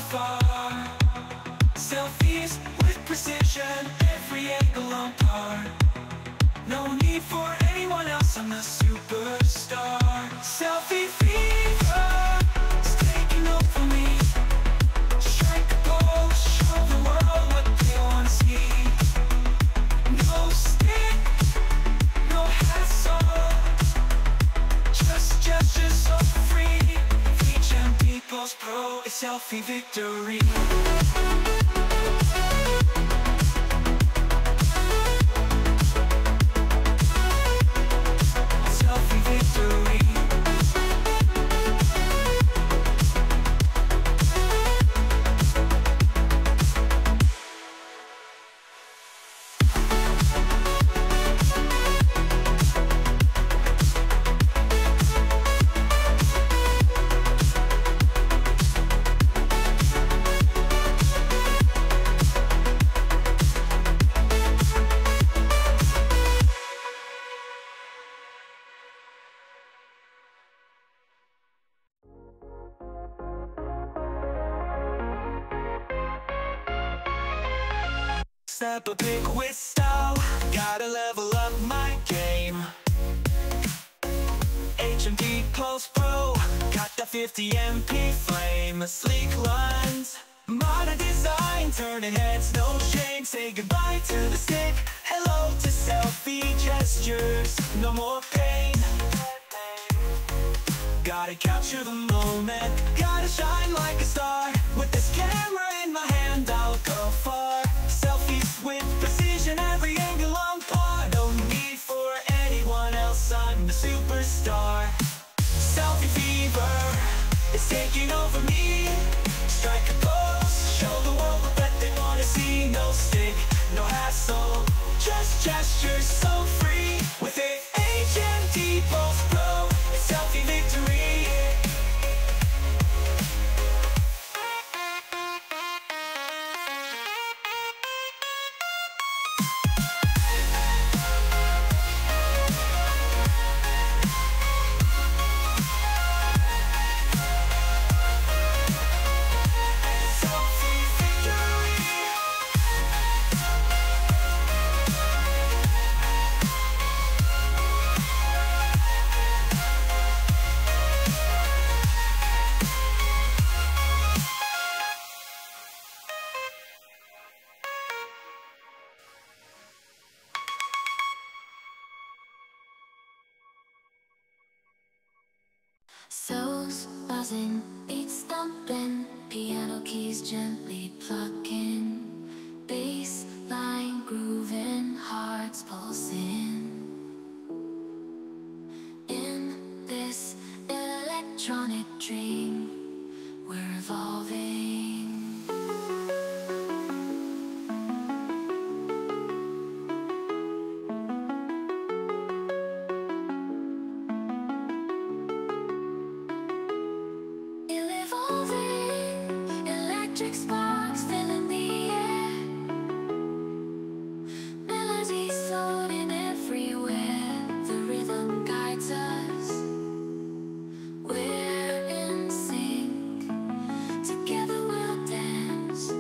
far. Selfies with precision, every angle on par. No need for anyone else, I'm the superstar. Selfie fever is taking over me. Strike a pose, show the world what they wanna see. No stick, no hassle, just gestures so free. HMD Pulse Pro is selfie victory. Selfie victory. Step a big with style, gotta level up my game. HMD Pulse Pro, got the 50 MP flame. Sleek lines, modern design, turning heads, no shame. Say goodbye to the stick, hello to selfie gestures, no more pain. Gotta capture the moment, gotta shine like a star. With this camera in my hand, I'll go far. Selfies with precision, every angle on par. No need for anyone else, I'm the superstar. Selfie fever is taking over me. Strike a pose, show the world what they wanna see. No stick, no hassle, just gestures so free. With it, HMD Pulse Pro, it's selfie victory. Cells buzzing, beats thumping, piano keys gently plucking, bass line grooving, hearts pulsing. In this electronic dream, we're evolving. Electric sparks filling the air, melodies floating everywhere. The rhythm guides us, we're in sync. Together we'll dance,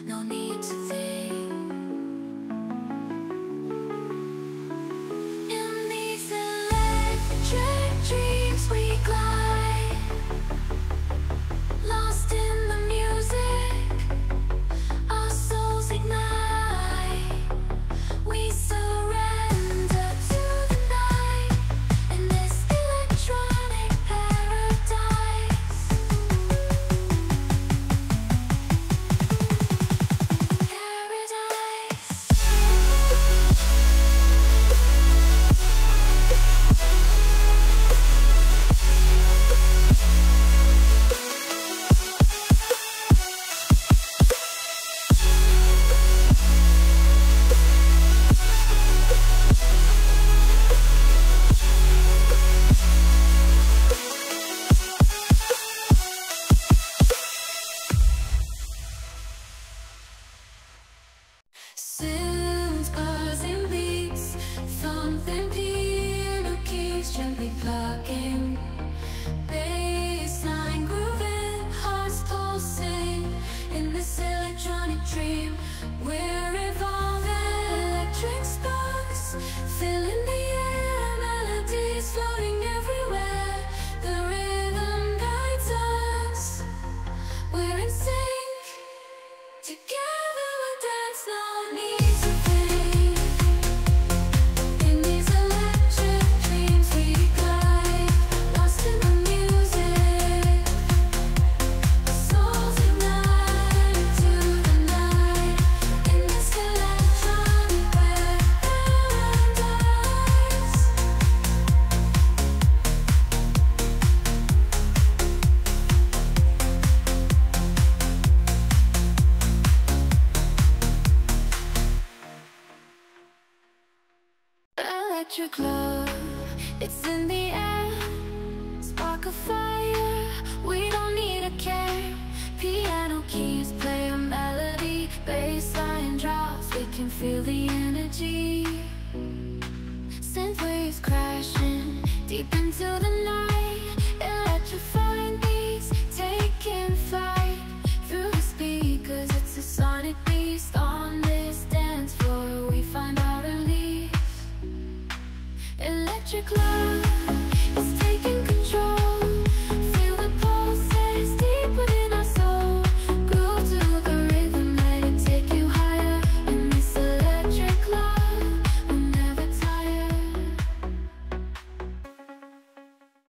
no need to think. In these electric dreams we glide, lost in the music, our souls ignite. We surrender to the night in this electronic paradise. Synths buzzing, beats thumping, piano keys gently plucking, bass line grooving, hearts pulsing. dream. We're evolving. Electric sparks filling the air, melodies floating everywhere. The rhythm guides us. We're in sync. Together we'll dance, no need to think. In these electric dreams we glide, lost in the music. Souls ignite to the night. In this electronic paradise. Electric love, it's in the air. Spark a fire, we don't need a care. Piano keys play a melody, bass line drops, we can feel the energy. Synth waves crashing deep into the night. Electrifying beats taking flight through the speakers. It's a sonic beast on this dance floor. We find our release. Electric love.